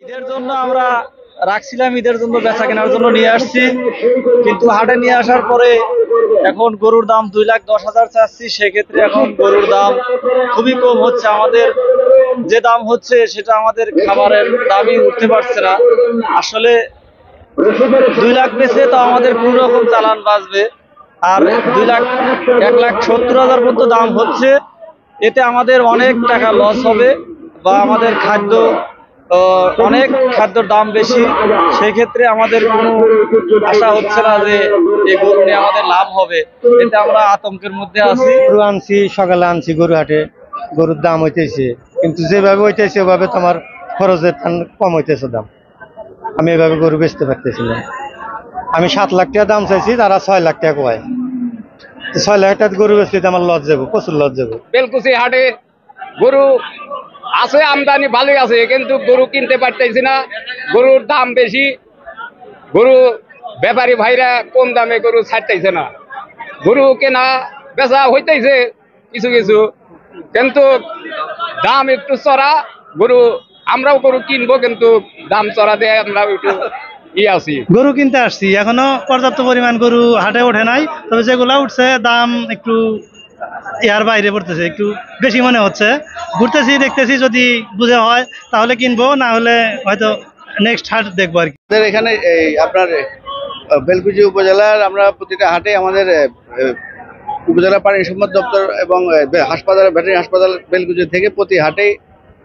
ঈদের জন্য আমরা রাখছিলাম, ঈদের জন্য বেচা কেনার জন্য নিয়ে আসছি, কিন্তু হাটে নিয়ে আসার পরে এখন গরুর দাম 2,10,000 চাচ্ছি। সেক্ষেত্রে এখন গরুর দাম খুবই কম হচ্ছে। আমাদের যে দাম হচ্ছে সেটা আমাদের খাবারের দামই উঠতে পারছে না। আসলে 2 লাখ বেচে তো আমাদের কোন রকম চালান বাঁচবে, আর 1,70,000 পর্যন্ত দাম হচ্ছে। এতে আমাদের অনেক টাকা লস হবে, বা আমাদের অনেক খাদ্যর দাম বেশি। সেই ক্ষেত্রে আমাদের কোনো আশা হচ্ছে না যে এই গরু নিয়ে আমাদের লাভ হবে। এতে আমরা আতঙ্কের মধ্যে আছি। গরু আনছি, সকালে আনছি গরু হাটে, গরুর দাম হইতেছে, কিন্তু যেভাবে হইতেছে ওভাবে তোমার খরচের কম হইতেছে দাম। আমি এভাবে গরু বেচতে পারতেছি না। আমি 7 লাখ টাকা দাম চাইছি, তারা 6 লাখ টাকা কয়। 6 লাখ টাকা গরু বেচতে আমার লস যাবো, প্রচুর লস যাবো। বেলকুচি হাটে গরু আছে, আমদানি ভালোই আছে, কিন্তু গরু কিনতে পারতেছি না। গরুর দাম বেশি, গরু ব্যাপারী ভাইরা কম দামে গরু ছাড়তেছে না। গরু কেনা বেচা হইতেছে কিছু কিছু, কিন্তু দাম একটু চড়া। গরু আমরাও গরু কিনবো, কিন্তু দাম চড়া দিয়ে আমরা একটু আছি। গরু কিনতে আসছি, এখনো পর্যাপ্ত পরিমাণ গরু হাটে ওঠে নাই, তবে যেগুলা উঠছে দাম একটু ইয়ার বাইরে পড়তেছে, একটু বেশি মনে হচ্ছে। ঘুরতেছি, দেখতেছি, যদি বুঝে হয় তাহলে কিনবো, না হলে হয়তো নেক্সট হাট দেখবো আর কি। আমাদের এখানে আপনার বেলকুচি উপজেলার আমরা প্রতিটা হাটে আমাদের উপজেলা প্রাণী সম্পদ দপ্তর এবং হাসপাতাল, ভেটেরিনারি হাসপাতাল বেলকুচি থেকে প্রতি হাটেই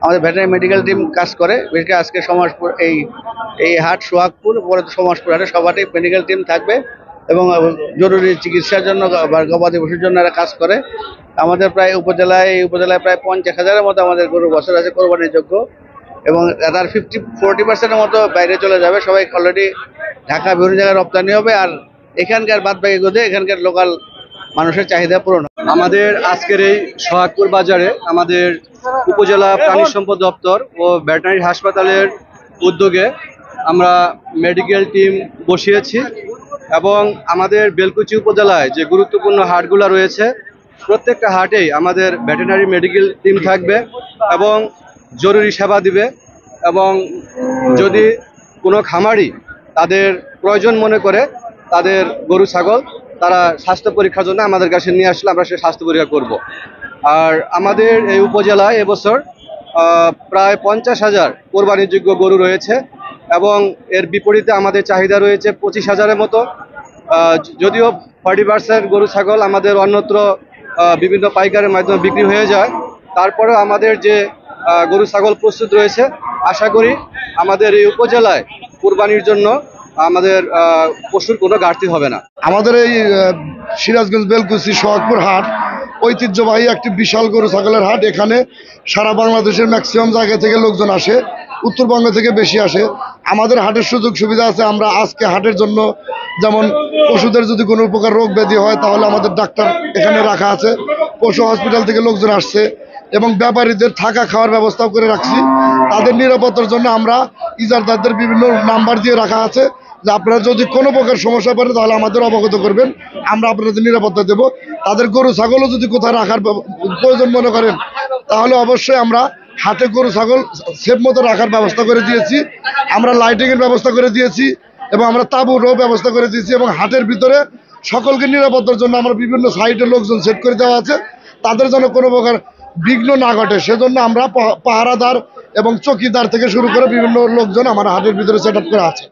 আমাদের ভেটেরিনারি মেডিকেল টিম কাজ করে। বিশেষ করে আজকে সমাজপুর এই হাট সোহাগপুর, পরে সমাজপুর হাটে সব হাটেই মেডিকেল টিম থাকবে এবং জরুরি চিকিৎসার জন্য বা গবাদি পশুর জন্য এরা কাজ করে। আমাদের প্রায় উপজেলায় প্রায় 50,000-এর মতো আমাদের গরু বছর আছে কোরবানির যোগ্য, এবং তার 40%-এর মতো বাইরে চলে যাবে। সবাই অলরেডি ঢাকা বিভিন্ন জায়গায় রপ্তানি হবে, আর এখানকার বাদবাকি গরু এখানকার লোকাল মানুষের চাহিদা পূরণ হবে। আমাদের আজকের এই সোহাগপুর বাজারে আমাদের উপজেলা প্রাণী সম্পদ দপ্তর ও ভেটেরিনারি হাসপাতালের উদ্যোগে আমরা মেডিকেল টিম বসিয়েছি, এবং আমাদের বেলকুচি উপজেলায় যে গুরুত্বপূর্ণ হাটগুলো রয়েছে প্রত্যেকটা হাটেই আমাদের ভেটেরিনারি মেডিকেল টিম থাকবে এবং জরুরি সেবা দিবে। এবং যদি কোনো খামারি তাদের প্রয়োজন মনে করে তাদের গরু ছাগল তারা স্বাস্থ্য পরীক্ষার জন্য আমাদের কাছে নিয়ে আসলে আমরা সে স্বাস্থ্য পরীক্ষা করব। আর আমাদের এই উপজেলায় এবছর প্রায় 50,000 কোরবানিযোগ্য গরু রয়েছে, এবং এর বিপরীতে আমাদের চাহিদা রয়েছে 25,000-এর মতো। যদিও 40% গরু ছাগল আমাদের অন্যত্র বিভিন্ন পাইকারের মাধ্যমে বিক্রি হয়ে যায়, তারপরেও আমাদের যে গরু ছাগল প্রস্তুত রয়েছে, আশা করি আমাদের এই উপজেলায় কোরবানির জন্য আমাদের পশুর কোনো ঘাটতি হবে না। আমাদের এই সিরাজগঞ্জ বেলকুচি সোহাগপুর হাট ঐতিহ্যবাহী একটি বিশাল গরু ছাগলের হাট। এখানে সারা বাংলাদেশের ম্যাক্সিমাম জায়গা থেকে লোকজন আসে, উত্তরবঙ্গ থেকে বেশি আসে। আমাদের হাটের সুযোগ সুবিধা আছে, আমরা আজকে হাটের জন্য যেমন পশুদের যদি কোনো প্রকার রোগ ব্যাধি হয় তাহলে আমাদের ডাক্তার এখানে রাখা আছে, পশু হসপিটাল থেকে লোকজন আসছে, এবং ব্যাপারীদের থাকা খাওয়ার ব্যবস্থাও করে রাখছি। তাদের নিরাপত্তার জন্য আমরা ইজারদারদের বিভিন্ন নাম্বার দিয়ে রাখা আছে, যে আপনারা যদি কোনো প্রকার সমস্যা পড়ে তাহলে আমাদের অবগত করবেন, আমরা আপনাদের নিরাপত্তা দেব। তাদের গরু ছাগলও যদি কোথাও রাখার প্রয়োজন মনে করেন তাহলে অবশ্যই আমরা হাটে গরু ছাগল সেফ মতো রাখার ব্যবস্থা করে দিয়েছি। আমরা লাইটিংয়ের ব্যবস্থা করে দিয়েছি, এবং আমরা তাঁবুরও ব্যবস্থা করে দিয়েছি, এবং হাটের ভিতরে সকলকে নিরাপত্তার জন্য আমরা বিভিন্ন সাইডে লোকজন সেট করে দেওয়া আছে, তাদের যেন কোনো প্রকার বিঘ্ন না ঘটে সেজন্য আমরা পাহারাদার এবং চকিদার থেকে শুরু করে বিভিন্ন লোকজন আমার হাটের ভিতরে সেট আপ করা আছে।